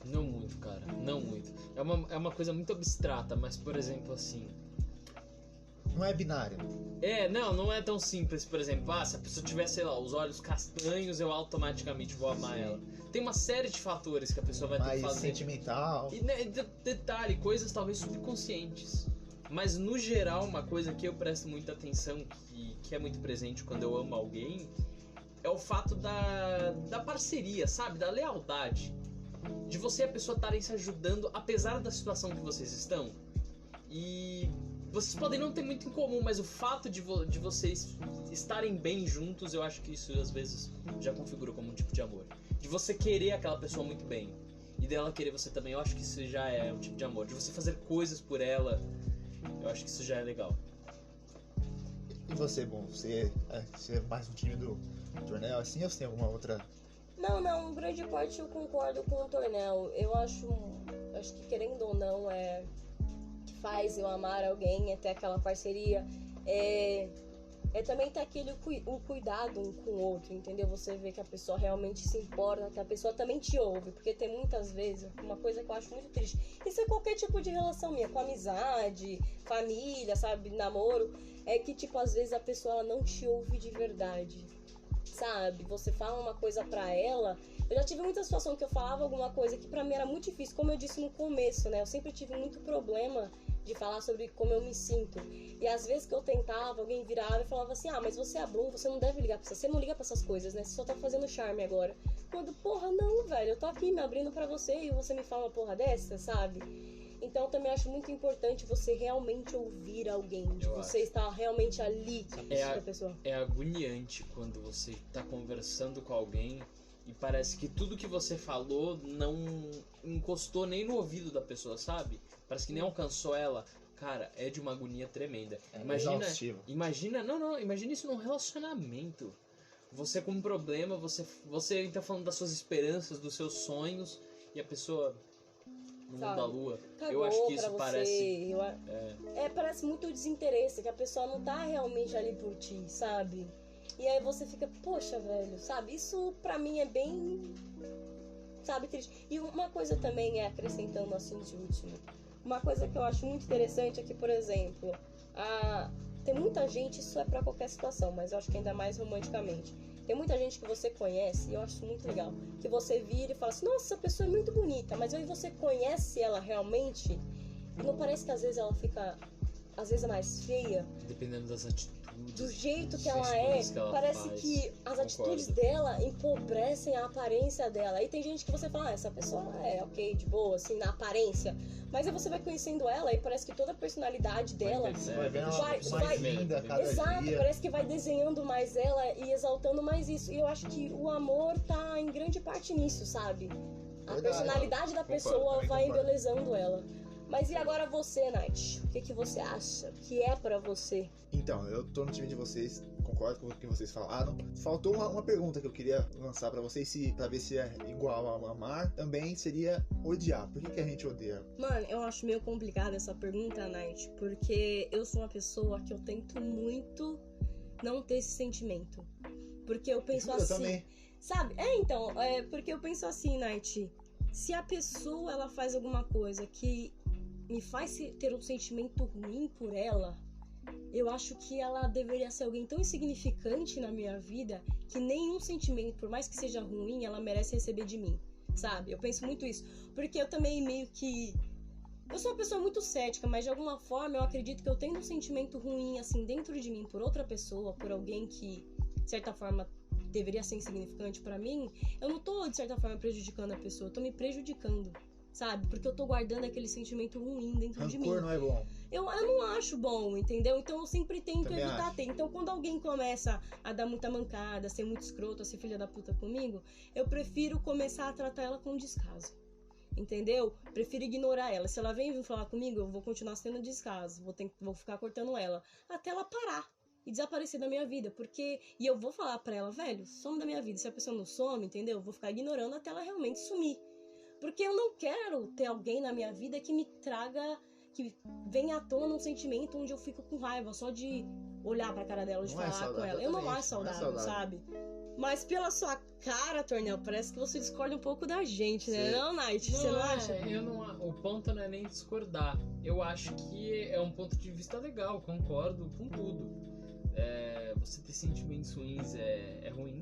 Não muito, cara. Não muito. É uma coisa muito abstrata, mas, por exemplo, assim... Não é binário. Não é tão simples. Por exemplo, se a pessoa tiver, sei lá, os olhos castanhos, eu automaticamente vou amar ela. Tem uma série de fatores que a pessoa vai ter que Mais fazer. sentimental. E, detalhe, coisas talvez subconscientes. Mas, no geral, uma coisa que eu presto muita atenção, que é muito presente quando eu amo alguém, é o fato da parceria, sabe? Da lealdade. De você e a pessoa estarem se ajudando, apesar da situação que vocês estão. E... vocês podem não ter muito em comum, mas o fato de vocês estarem bem juntos, eu acho que isso às vezes já configura como um tipo de amor. De você querer aquela pessoa muito bem e dela querer você também, eu acho que isso já é um tipo de amor. De você fazer coisas por ela, eu acho que isso já é legal. E você, bom, você é mais um time do Tornel assim ou você tem alguma outra? Não, grande parte eu concordo com o Tornel. Eu acho que querendo ou não faz eu amar alguém, é ter aquela parceria, é também ter o cuidado um com o outro, entendeu? Você vê que a pessoa realmente se importa, que a pessoa também te ouve, porque tem muitas vezes, uma coisa que eu acho muito triste, isso é qualquer tipo de relação minha, com amizade, família, sabe, namoro, é que tipo, às vezes a pessoa ela não te ouve de verdade, sabe? Você fala uma coisa pra ela. Eu já tive muita situação que eu falava alguma coisa que pra mim era muito difícil, como eu disse no começo, né? Eu sempre tive muito problema de falar sobre como eu me sinto. E às vezes que eu tentava, alguém virava e falava assim, mas você é Bloom, você não deve ligar pra essas, você não liga pra essas coisas, né? Você só tá fazendo charme agora. Quando, porra, não, velho, eu tô aqui me abrindo pra você e você me fala uma porra dessa, sabe? Então eu também acho muito importante você realmente ouvir alguém, de você estar realmente ali com a pessoa. É agoniante quando você tá conversando com alguém e parece que tudo que você falou não encostou nem no ouvido da pessoa, sabe? Parece que nem alcançou ela. Cara, é de uma agonia tremenda. Imagina isso num relacionamento. Você com um problema, você tá falando das suas esperanças, dos seus sonhos, e a pessoa no mundo da lua. Eu acho que isso parece... parece muito desinteresse, que a pessoa não tá realmente ali por ti, sabe? E aí você fica, poxa, velho, sabe? Isso pra mim é bem, sabe, triste. E uma coisa também acrescentando assim de último, uma coisa que eu acho muito interessante é que, por exemplo, tem muita gente, isso é pra qualquer situação, mas eu acho que ainda mais romanticamente. Tem muita gente que você conhece, e eu acho isso muito legal, que você vira e fala assim, nossa, essa pessoa é muito bonita, mas aí você conhece ela realmente, e não parece que às vezes ela fica, às vezes, mais feia? Dependendo das atitudes. Do jeito que ela parece que as atitudes dela empobrecem a aparência dela. E tem gente que você fala, essa pessoa é ok, de boa, assim, na aparência. Mas aí você vai conhecendo ela e parece que toda a personalidade dela vai linda cada exato, dia. parece que vai desenhando mais ela e exaltando mais isso. E eu acho que o amor tá em grande parte nisso, sabe? A personalidade da pessoa vai embelezando ela. Mas e agora você, Nath? O que você acha que é pra você? Então, eu tô no time de vocês, concordo com o que vocês falaram. Faltou uma pergunta que eu queria lançar pra vocês, pra ver se é igual a amar, também seria odiar. Por que a gente odeia? Mano, eu acho meio complicada essa pergunta, Nath, porque eu sou uma pessoa que eu tento muito não ter esse sentimento. Porque eu penso Eu assim... também. Sabe? Porque eu penso assim, Nath, se a pessoa ela faz alguma coisa que me faz ter um sentimento ruim por ela, eu acho que ela deveria ser alguém tão insignificante na minha vida que nenhum sentimento, por mais que seja ruim, ela merece receber de mim, sabe? Eu penso muito isso, porque eu também meio que... Eu sou uma pessoa muito cética, mas de alguma forma eu acredito que eu tendo um sentimento ruim, assim, dentro de mim por outra pessoa, por alguém que, de certa forma, deveria ser insignificante pra mim, eu não tô, de certa forma, prejudicando a pessoa, eu tô me prejudicando, sabe? Porque eu tô guardando aquele sentimento ruim dentro de mim. Rancor não é bom. Eu não acho bom, entendeu? Então eu sempre tento Também evitar acho. ter. Então quando alguém começa a dar muita mancada, a ser muito escroto, a ser filha da puta comigo, eu prefiro começar a tratar ela com descaso. Entendeu? Prefiro ignorar ela. Se ela vem vir falar comigo, eu vou continuar sendo descaso. Vou ficar cortando ela até ela parar e desaparecer da minha vida. E eu vou falar pra ela, velho, some da minha vida. Se a pessoa não some, entendeu? Eu vou ficar ignorando até ela realmente sumir. Porque eu não quero ter alguém na minha vida que me traga, que venha à tona um sentimento onde eu fico com raiva só de olhar pra cara dela, de Não é falar com saudável, ela. Eu não acho exatamente, saudável, não é saudável. sabe? Mas pela sua cara, Tornel, parece que você discorda um pouco da gente, né? Sim. Não, Nath? Você não acha? O ponto não é nem discordar. Eu acho que é um ponto de vista legal, concordo com tudo. Você ter sentimentos ruins é ruim.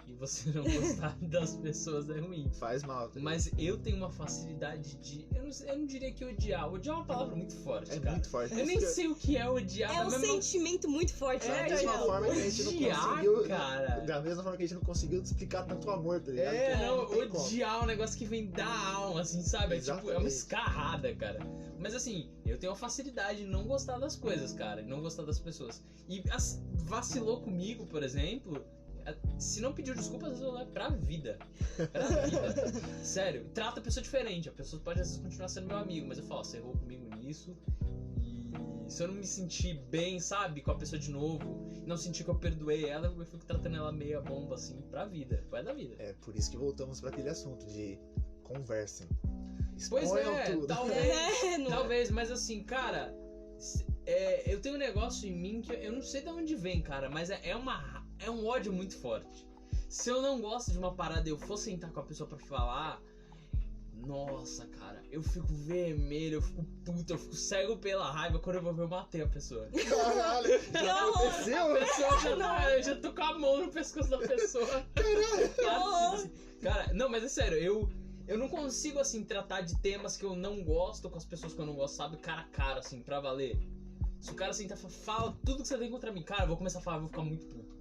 E você não gostar das pessoas é ruim. Faz mal. Tá? Mas eu tenho uma facilidade de... Eu não diria que odiar. Odiar é uma palavra muito forte, É cara. muito forte. Eu nem sei o que é odiar. É um da mesma- sentimento muito forte, Da né, mesma Tornel? forma que a gente não odiar, conseguiu. cara. Da mesma forma que a gente não conseguiu explicar tanto amor, tá ligado? Não, tem como. odiar é um negócio que vem da alma, assim, sabe? É tipo, é uma Exatamente. escarrada, cara. Mas assim, eu tenho uma facilidade de não gostar das coisas, cara, e não gostar das pessoas. E vacilou comigo, por exemplo, se não pediu desculpa, às vezes eu levo pra vida. Pra vida. Sério, trata a pessoa diferente. A pessoa pode às vezes continuar sendo meu amigo, mas eu falo, você errou comigo nisso. E se eu não me sentir bem, sabe, com a pessoa de novo, não sentir que eu perdoei ela, eu fico tratando ela meia bomba, assim, pra vida. Vai da vida. É por isso que voltamos pra aquele assunto de conversem. Pois Exponham é, tudo. talvez, mas assim, cara, eu tenho um negócio em mim que eu não sei de onde vem, cara, mas é um ódio muito forte. Se eu não gosto de uma parada e eu for sentar com a pessoa pra falar, nossa, cara, eu fico vermelho, eu fico puto, eu fico cego pela raiva. Quando eu vou ver, eu matei a pessoa. Caralho, já aconteceu? A pessoa eu já tô com a mão no pescoço da pessoa. Cara, não, mas é sério, eu não consigo, assim, tratar de temas que eu não gosto com as pessoas que eu não gosto, sabe? Cara a cara, assim, pra valer. Se o cara sentar e fala tudo que você tem contra mim, cara, eu vou começar a falar, eu vou ficar muito puto.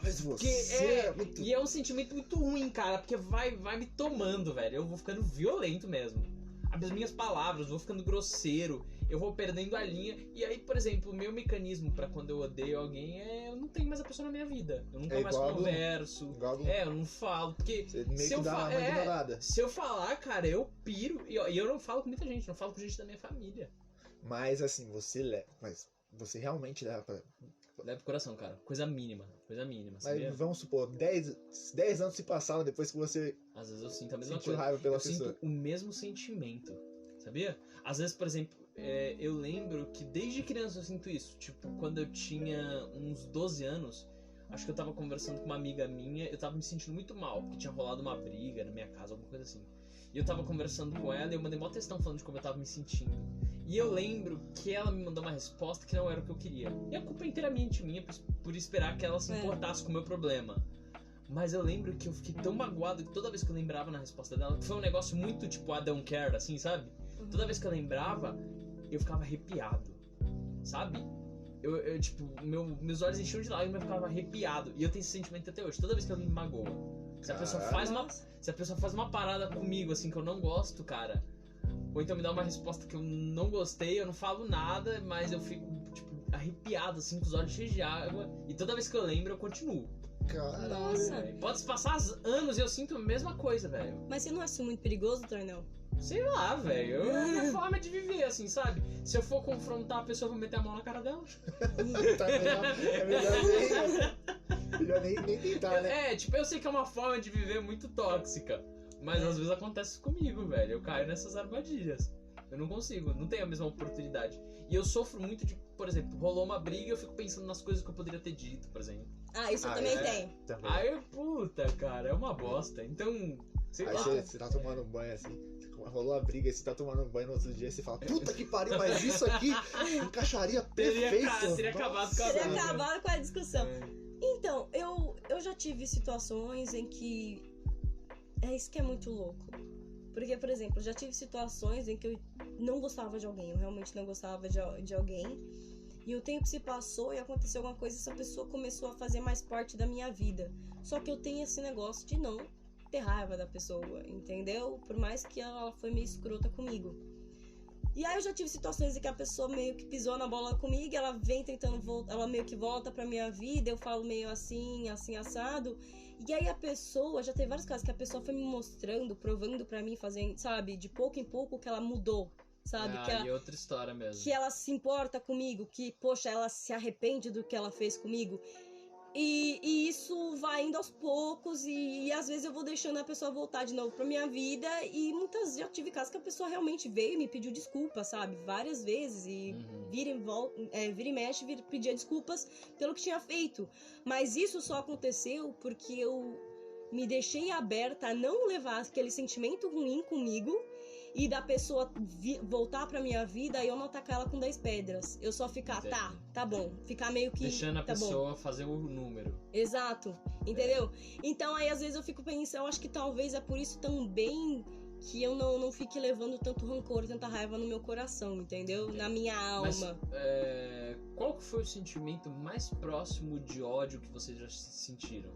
Mas você Porque é muito... E é um sentimento muito ruim, cara, porque vai me tomando, velho. Eu vou ficando violento mesmo. As minhas palavras, eu vou ficando grosseiro, eu vou perdendo a linha. E aí, por exemplo, o meu mecanismo pra quando eu odeio alguém eu não tenho mais a pessoa na minha vida. Eu nunca mais igual a Blum. converso. Igual a Blum. Eu não falo, porque Você meio se que eu dá uma ignorada. se eu falar, cara, eu piro. E eu não falo com muita gente, não falo com gente da minha família. Mas assim, você realmente leva pra... Leva pro coração, cara. Coisa mínima, sabia? Mas vamos supor, 10 anos se passaram depois que você Às vezes eu sinto a mesma sentiu coisa. raiva pela Eu pessoa. sinto o mesmo sentimento, sabia? Às vezes, por exemplo, eu lembro que desde criança eu sinto isso. Tipo, quando eu tinha uns 12 anos, acho que eu tava conversando com uma amiga minha, eu tava me sentindo muito mal, porque tinha rolado uma briga na minha casa, alguma coisa assim. E eu tava conversando com ela e eu mandei mó textão falando de como eu tava me sentindo. E eu lembro que ela me mandou uma resposta que não era o que eu queria. E a culpa é inteiramente minha por esperar que ela se importasse com o meu problema. Mas eu lembro que eu fiquei tão magoado que toda vez que eu lembrava na resposta dela, foi um negócio muito tipo I don't care, assim, sabe? Toda vez que eu lembrava, eu ficava arrepiado, sabe? Eu tipo, meus olhos enchiam de lágrimas e eu ficava arrepiado. E eu tenho esse sentimento até hoje, toda vez que ela me magoa. Se a pessoa faz uma parada comigo, assim, que eu não gosto, cara, ou então me dá uma resposta que eu não gostei, eu não falo nada, mas eu fico, tipo, arrepiado, assim, com os olhos cheios de água. E toda vez que eu lembro, eu continuo. Nossa. Pode se passar anos e eu sinto a mesma coisa, velho. Mas você não acha isso muito perigoso, Tornel? Sei lá, velho. É uma forma de viver, assim, sabe? Se eu for confrontar a pessoa, eu vou meter a mão na cara dela. Tá melhor, é melhor nem tentar, né? Tipo, eu sei que é uma forma de viver muito tóxica. Mas às vezes acontece comigo, velho. Eu caio nessas armadilhas. Eu não consigo, não tenho a mesma oportunidade. E eu sofro muito de, por exemplo, rolou uma briga e eu fico pensando nas coisas que eu poderia ter dito, por exemplo. Isso eu também tenho. Também. Aí, puta, cara, é uma bosta. Então, sei Aí lá. você tá tomando um banho assim, rolou a briga, você tá tomando um banho no outro dia, você fala, puta que pariu, mas isso aqui encaixaria perfeito. Teria acabado com a Teria briga. acabado com a discussão. É. Então, eu já tive situações em que... É isso que é muito louco. Porque, por exemplo, eu já tive situações em que eu não gostava de alguém. Eu realmente não gostava de alguém. E o tempo se passou e aconteceu alguma coisa e essa pessoa começou a fazer mais parte da minha vida. Só que eu tenho esse negócio de não ter raiva da pessoa, entendeu? Por mais que ela foi meio escrota comigo. E aí eu já tive situações em que a pessoa meio que pisou na bola comigo, ela vem tentando voltar, ela meio que volta pra minha vida, eu falo meio assim, assado. E aí a pessoa, já teve vários casos que a pessoa foi me mostrando, provando pra mim, fazendo, sabe, de pouco em pouco que ela mudou, sabe? Que ela, e outra história mesmo. que ela se importa comigo, que, poxa, ela se arrepende do que ela fez comigo. E isso vai indo aos poucos e às vezes eu vou deixando a pessoa voltar de novo pra minha vida e já tive casos que a pessoa realmente veio e me pediu desculpa, sabe? Várias vezes e vira e mexe, pedia desculpas pelo que tinha feito. Mas isso só aconteceu porque eu me deixei aberta a não levar aquele sentimento ruim comigo e da pessoa voltar pra minha vida e eu não atacar ela com 10 pedras. Eu só ficar, tá bom. Ficar meio que... Deixando a tá pessoa bom. fazer o número. Exato, entendeu? Então aí às vezes eu fico pensando, eu acho que talvez é por isso também que eu não fique levando tanto rancor, tanta raiva no meu coração, entendeu? Na minha alma. Mas, qual que foi o sentimento mais próximo de ódio que vocês já sentiram?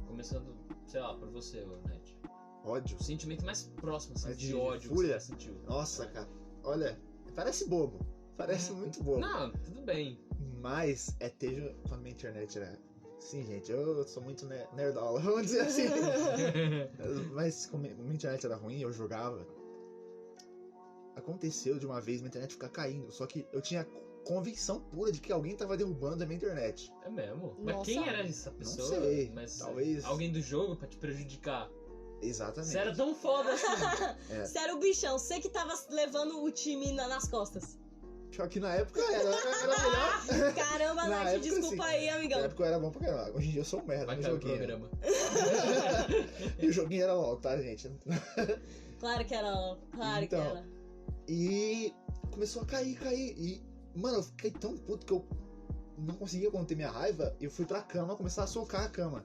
Começando, sei lá, por você, Net. Ódio? O sentimento mais próximo assim, de ódio fúria? que você já sentiu. Nossa, cara. Olha, parece bobo. Parece muito bobo. Não, tudo bem. Mas teve quando minha internet era... Sim, gente, eu sou muito nerdola, vamos dizer assim. Mas como minha internet era ruim, eu jogava. Aconteceu de uma vez minha internet ficar caindo. Só que eu tinha convicção pura de que alguém tava derrubando a minha internet. É mesmo? Nossa. Mas quem era essa pessoa? Não sei, Mas, talvez... Alguém do jogo pra te prejudicar? Exatamente. Você era tão foda assim. Você era o bichão, você que tava levando o time nas costas. Pior que na época era melhor. Caramba, Na Nath, época, desculpa sim. aí, amigão. Na época eu era bom pra caramba. Hoje em dia eu sou um merda Vai no cair o joguinho. programa. E o joguinho era LOL, tá, gente? Claro que era, claro Então, que era. E começou a cair. E, mano, eu fiquei tão puto que eu não conseguia conter minha raiva. E eu fui pra cama começar a socar a cama.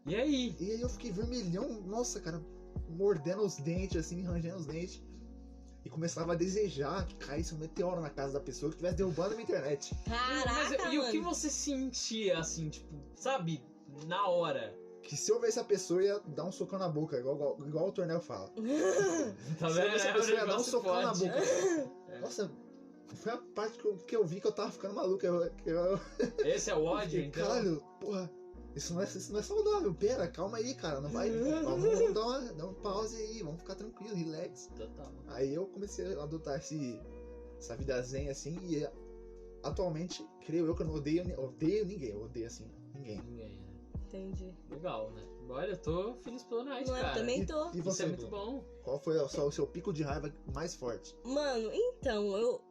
E aí? E aí eu fiquei vermelhão, nossa, cara, mordendo os dentes, assim, rangendo os dentes. E começava a desejar que caísse um meteoro na casa da pessoa que estivesse derrubando a minha internet. Caraca, Mas, e o que mano. você sentia, assim, tipo, sabe, na hora? Que se eu visse a pessoa, ia dar um socão na boca, igual o Tornel fala. Tá Se eu visse a pessoa, ia dar um negócio socão na forte. boca. Nossa, foi a parte que eu vi que eu tava ficando maluco. Esse é o ódio, Fiquei, então? caralho, porra, isso não é saudável. Pera, calma aí, cara, não vai. Vamos dar um pause aí, vamos ficar tranquilo, relax. Total. Aí eu comecei a adotar essa vida zen assim e atualmente, creio eu que eu não odeio ninguém, eu odeio assim, ninguém. Ninguém, né? Entendi. Legal, né? Olha, eu tô feliz pelo Night, Não, eu cara. também tô. E Isso você, é muito Bruno? bom. Qual foi o seu pico de raiva mais forte? Mano, então,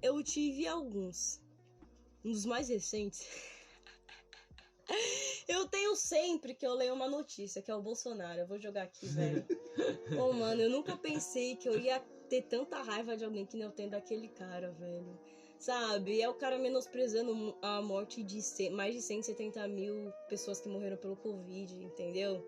eu tive alguns. Um dos mais recentes. Eu tenho sempre que eu leio uma notícia, que é o Bolsonaro. Eu vou jogar aqui, velho. Pô, mano, eu nunca pensei que eu ia ter tanta raiva de alguém que nem eu tenho daquele cara, velho. Sabe? É o cara menosprezando a morte de mais de 170 mil pessoas que morreram pelo Covid, entendeu?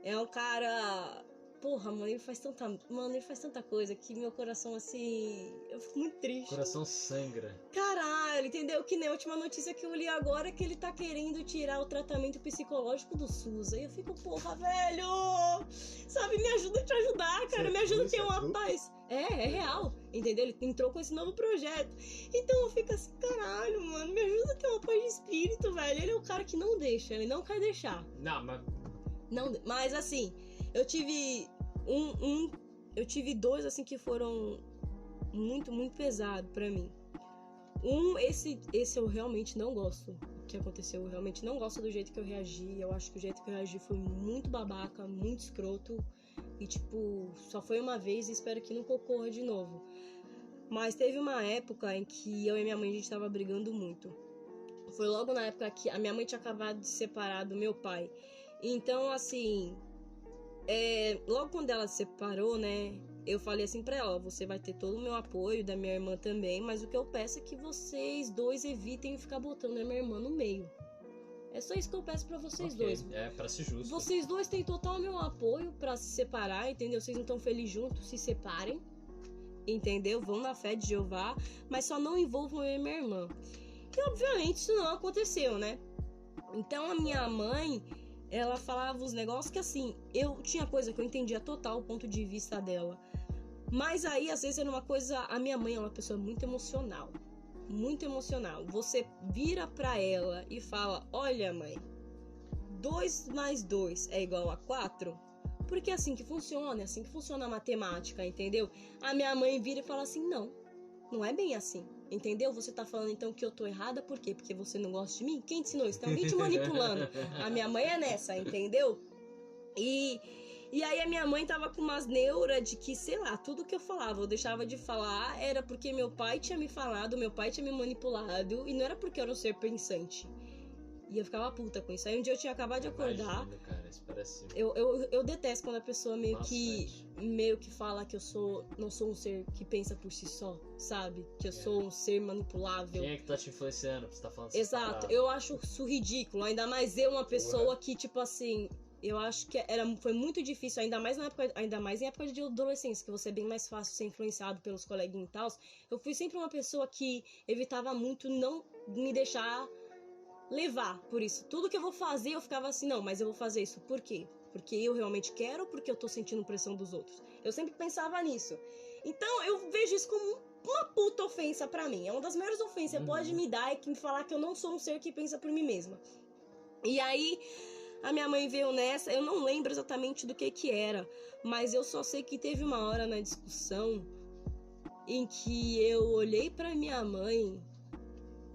É um cara... Porra, mano, ele faz tanta coisa que meu coração, assim... Eu fico muito triste. Coração sangra. Caralho, entendeu? Que nem a última notícia que eu li agora é que ele tá querendo tirar o tratamento psicológico do SUS. Aí eu fico, porra, velho! Sabe, me ajuda a te ajudar, cara. Me ajuda a ter uma paz. É real, entendeu? Ele entrou com esse novo projeto. Então eu fico assim, caralho, mano, me ajuda a ter uma paz de espírito, velho. Ele é o cara que não deixa, ele não quer deixar. Não, mas... Não, mas assim, eu tive Eu tive dois, assim, que foram muito, muito pesados pra mim. Esse eu realmente não gosto do que aconteceu. Eu realmente não gosto do jeito que eu reagi. Eu acho que o jeito que eu reagi foi muito babaca, muito escroto. E, tipo, só foi uma vez e espero que nunca ocorra de novo. Mas teve uma época em que eu e minha mãe, a gente tava brigando muito. Foi logo na época que a minha mãe tinha acabado de se separar do meu pai. Então, assim, logo quando ela se separou, né, eu falei assim pra ela, ó, você vai ter todo o meu apoio, da minha irmã também, mas o que eu peço é que vocês dois evitem ficar botando a minha irmã no meio. É só isso que eu peço pra vocês dois. É, pra ser justo. Vocês dois têm total meu apoio pra se separar, entendeu? Vocês não estão felizes juntos, se separem, entendeu? Vão na fé de Jeová, mas só não envolvam eu e minha irmã. E obviamente isso não aconteceu, né? Então a minha mãe, ela falava uns negócios que assim, eu tinha coisa que eu entendia total o ponto de vista dela. Mas aí, às vezes, era uma coisa... A minha mãe é uma pessoa muito emocional. Muito emocional. Você vira pra ela e fala, olha, mãe, 2 mais 2 é igual a 4? Porque é assim que funciona, é assim que funciona a matemática, entendeu? A minha mãe vira e fala assim, não é bem assim. Entendeu? Você tá falando então que eu tô errada, por quê? Porque você não gosta de mim? Quem te ensinou isso? Tem alguém te manipulando. A minha mãe é nessa, entendeu? E aí a minha mãe tava com umas neuras de que, sei lá, tudo que eu falava, eu deixava de falar, era porque meu pai tinha me falado, meu pai tinha me manipulado, e não era porque eu era um ser pensante. E eu ficava puta com isso. Aí um dia eu tinha acabado de acordar. Imagina, cara, isso parece... Eu detesto quando a pessoa meio que fala que eu não sou um ser que pensa por si só, sabe? Que eu sou um ser manipulável. Quem é que tá te influenciando pra você tá falando Exato, eu acho isso ridículo. Ainda mais eu, uma pessoa que, tipo assim, eu acho que foi muito difícil, ainda mais em época de adolescência, que você é bem mais fácil ser influenciado pelos coleguinhas e tal. Eu fui sempre uma pessoa que evitava muito não me deixar levar por isso. Tudo que eu vou fazer, eu ficava assim, não, mas eu vou fazer isso. Por quê? Porque eu realmente quero ou porque eu tô sentindo pressão dos outros? Eu sempre pensava nisso. Então, eu vejo isso como uma puta ofensa pra mim. É uma das maiores ofensas que pode me dar, é que me falar que eu não sou um ser que pensa por mim mesma. E aí, a minha mãe veio nessa, eu não lembro exatamente do que era, mas eu só sei que teve uma hora na discussão em que eu olhei pra minha mãe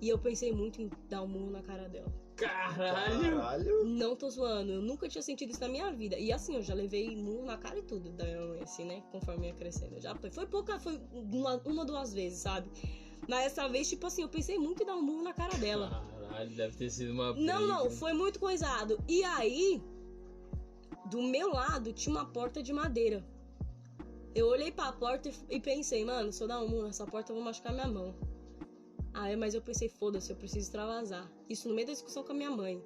e eu pensei muito em dar um murro na cara dela. Caralho! Não tô zoando, eu nunca tinha sentido isso na minha vida. E assim, eu já levei murro na cara e tudo da minha mãe, assim, né? Conforme ia crescendo. Foi pouca, foi uma, 2 vezes, sabe? Mas essa vez, tipo assim, eu pensei muito em dar um murro na cara dela. Caralho, deve ter sido uma briga. Não, foi muito coisado. E aí, do meu lado, tinha uma porta de madeira. Eu olhei pra porta e pensei, mano, se eu dar um murro nessa porta, eu vou machucar minha mão. Mas eu pensei, foda-se, eu preciso extravasar. Isso no meio da discussão com a minha mãe.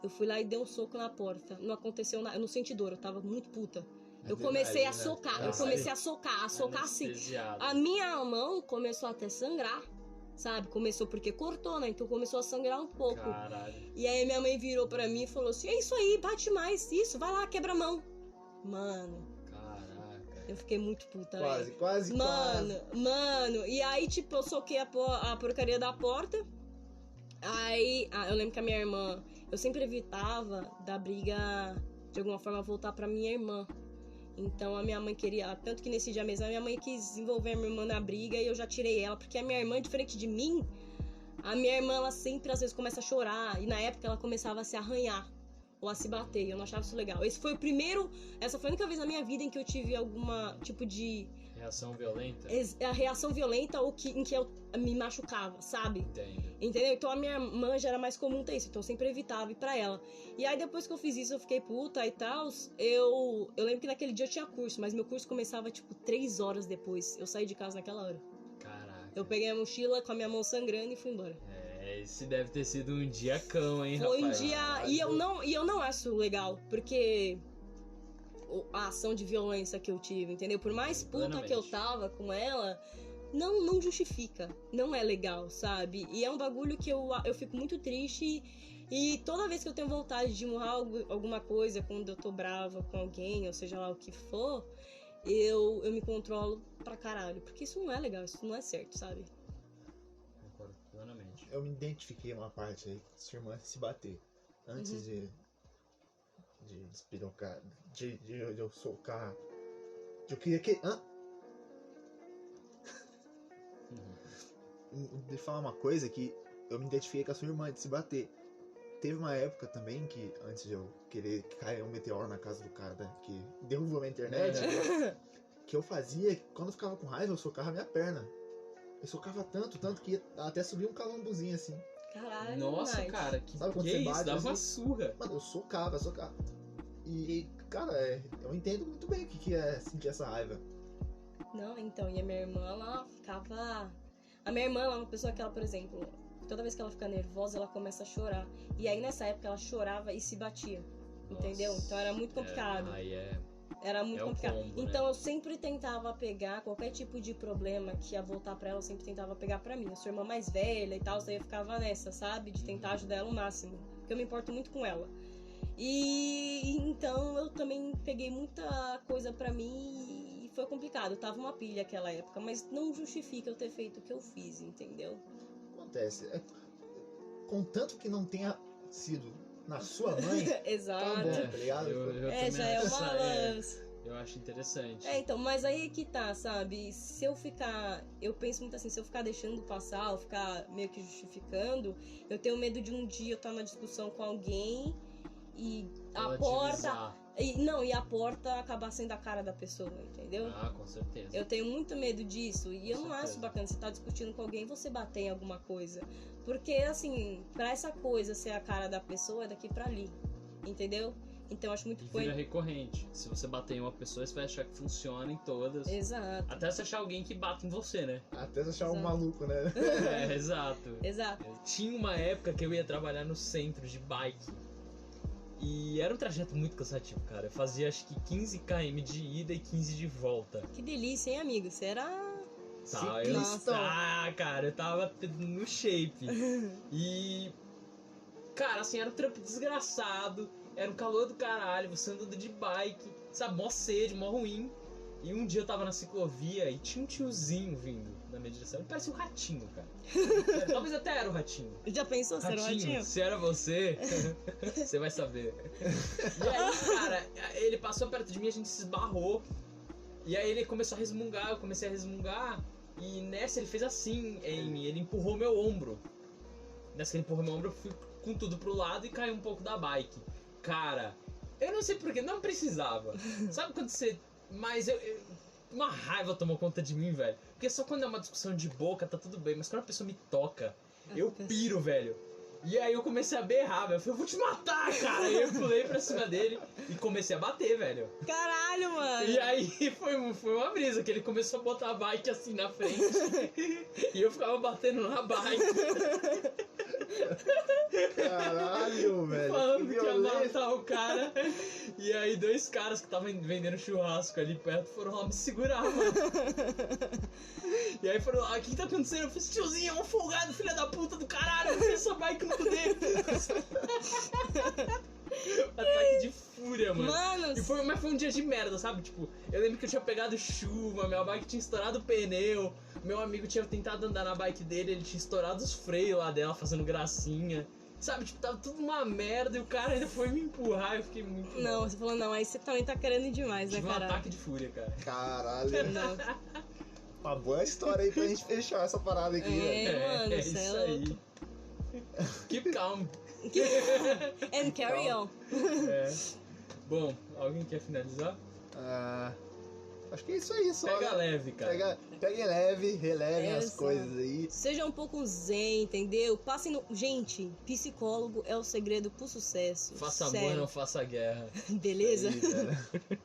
Eu fui lá e dei um soco na porta. Não aconteceu nada, eu não senti dor, eu tava muito puta. Eu comecei a socar, a socar assim. A minha mão começou até a sangrar, sabe? Começou porque cortou, né? Então começou a sangrar um pouco. Caralho. E aí minha mãe virou pra mim e falou assim, é isso aí, bate mais, isso, vai lá, quebra a mão. Mano... Eu fiquei muito puta, Quase. Mano. E aí, tipo, eu soquei a porcaria da porta. Aí, eu lembro que a minha irmã... Eu sempre evitava da briga, de alguma forma, voltar pra minha irmã. Então, a minha mãe queria... Tanto que nesse dia mesmo, a minha mãe quis envolver a minha irmã na briga e eu já tirei ela. Porque a minha irmã, diferente de mim, a minha irmã, ela sempre, às vezes, começa a chorar. E na época, ela começava a se arranhar. Ou a se bater, eu não achava isso legal. Essa foi a única vez na minha vida em que eu tive alguma tipo de... Reação violenta? A reação violenta ou em que eu me machucava, sabe? Entendeu? Então a minha irmã já era mais comum ter isso, então eu sempre evitava ir pra ela. E aí depois que eu fiz isso, eu fiquei puta e tal. Eu lembro que naquele dia eu tinha curso, mas meu curso começava tipo 3 horas depois. Eu saí de casa naquela hora. Caraca. Eu peguei a mochila com a minha mão sangrando e fui embora. Esse deve ter sido um dia cão, hein, Foi rapaz? Um dia... E eu não acho legal, porque a ação de violência que eu tive, entendeu? Por mais puta que eu tava com ela, não justifica. Não é legal, sabe? E é um bagulho que eu fico muito triste. E toda vez que eu tenho vontade de murrar alguma coisa, quando eu tô brava com alguém, ou seja lá o que for, eu me controlo pra caralho. Porque isso não é legal, isso não é certo, sabe? Eu me identifiquei uma parte aí, sua irmã se bater. Antes de despirocar, de eu socar Eu queria que... Uhum. Deixa eu falar uma coisa que eu me identifiquei com a sua irmã de se bater. Teve uma época também que, antes de eu querer cair um meteoro na casa do cara, né, que derrubou a internet, que eu fazia, quando eu ficava com raiva, eu socava a minha perna. Eu socava tanto que até subia um calambuzinho assim. Caralho, Nossa, Night. cara, que Sabe quando que você é isso? bate, Dava assim? uma surra. Mano, eu socava. E cara, eu entendo muito bem o que é sentir essa raiva. Não, então, e a minha irmã, ela ficava... A minha irmã, ela é uma pessoa que ela, por exemplo, toda vez que ela fica nervosa, ela começa a chorar. E aí, nessa época, ela chorava e se batia. Entendeu? Nossa. Então era muito complicado. Aí é... Era muito É o complicado. combo, Então né? eu sempre tentava pegar qualquer tipo de problema que ia voltar pra ela, eu sempre tentava pegar pra mim. Eu sou irmã mais velha e tal, daí eu ficava nessa, sabe? De tentar ajudar ela o máximo. Porque eu me importo muito com ela. E então eu também peguei muita coisa pra mim e foi complicado. Tava uma pilha naquela época, mas não justifica eu ter feito o que eu fiz, entendeu? Acontece. Contanto que não tenha sido na sua mãe, tá Exato. bom, tá ligado? Eu É, também já é acho uma lance. eu acho interessante. É, então, mas aí que tá, sabe? Se eu ficar. Eu penso muito assim, se eu ficar deixando passar, ou ficar meio que justificando, eu tenho medo de um dia eu estar na discussão com alguém e a porta. E a porta acabar sendo a cara da pessoa, entendeu? Ah, com certeza. Eu tenho muito medo disso e eu Com não certeza. acho bacana você estar discutindo com alguém e você bater em alguma coisa. Porque, assim, pra essa coisa ser a cara da pessoa é daqui pra ali, entendeu? Então eu acho muito E foi. vira recorrente. Se você bater em uma pessoa, você vai achar que funciona em todas. Exato, Até você achar alguém que bate em você, né? Até você achar um Exato. maluco, né? É, exato. exato. Tinha uma época que eu ia trabalhar no centro de bike. E era um trajeto muito cansativo, cara. Eu fazia acho que 15 km de ida e 15 de volta. Que delícia, hein, amigo? Você era. Tá, Ciclista. cara, eu tava no shape. E. Cara, assim, era um trampo desgraçado. Era um calor do caralho, você andando de bike, sabe, mó sede, mó ruim. E um dia eu tava na ciclovia e tinha um tiozinho vindo na minha direção. Ele parecia um ratinho, cara. Talvez até era o ratinho. Já pensou ser um ratinho? Se era você, você vai saber. E aí, cara, ele passou perto de mim, a gente se esbarrou. E aí ele começou a resmungar, eu comecei a resmungar. E nessa ele fez assim em mim, ele empurrou meu ombro. Nessa que ele empurrou meu ombro, eu fui com tudo pro lado e caí um pouco da bike. Cara, eu não sei porquê, não precisava. Sabe quando você... Mas uma raiva tomou conta de mim, velho. Porque só quando é uma discussão de boca tá tudo bem, mas quando a pessoa me toca, eu piro, velho. E aí eu comecei a berrar, velho. Eu falei, eu vou te matar, cara. E eu pulei pra cima dele e comecei a bater, velho. Caralho, mano! E aí foi uma brisa, que ele começou a botar a bike assim na frente. E eu ficava batendo na bike, Caralho, velho. falando que ia violência. matar o cara. E aí 2 caras que estavam vendendo churrasco ali perto foram lá me segurar, mano. E aí foram lá, o que tá acontecendo? Eu falei, tiozinho, é um folgado, filha da puta do caralho, eu fiz essa bike no cu dele. Ataque de fúria, mano. Mano, Mas foi um dia de merda, sabe? Tipo, eu lembro que eu tinha pegado chuva, minha bike tinha estourado o pneu, meu amigo tinha tentado andar na bike dele, ele tinha estourado os freios lá dela, fazendo gracinha. Sabe, tipo, tava tudo uma merda e o cara ainda foi me empurrar, eu fiquei muito não, mal. você falou, não, aí você também tá querendo ir demais, né, Tive um cara? ataque de fúria, cara. Caralho. Não. Uma boa história aí pra gente fechar essa parada aqui, velho. Mano, é cê é isso aí. Keep calm. And carry on. É. Bom, alguém quer finalizar? Acho que é isso aí, só. Pega né? leve, cara. Peguem leve, relevem as Exato. coisas aí. Seja um pouco zen, entendeu? Passem no... Gente, psicólogo é o segredo pro sucesso. Faça amor, Sério. não faça guerra. Beleza? Aí, velho.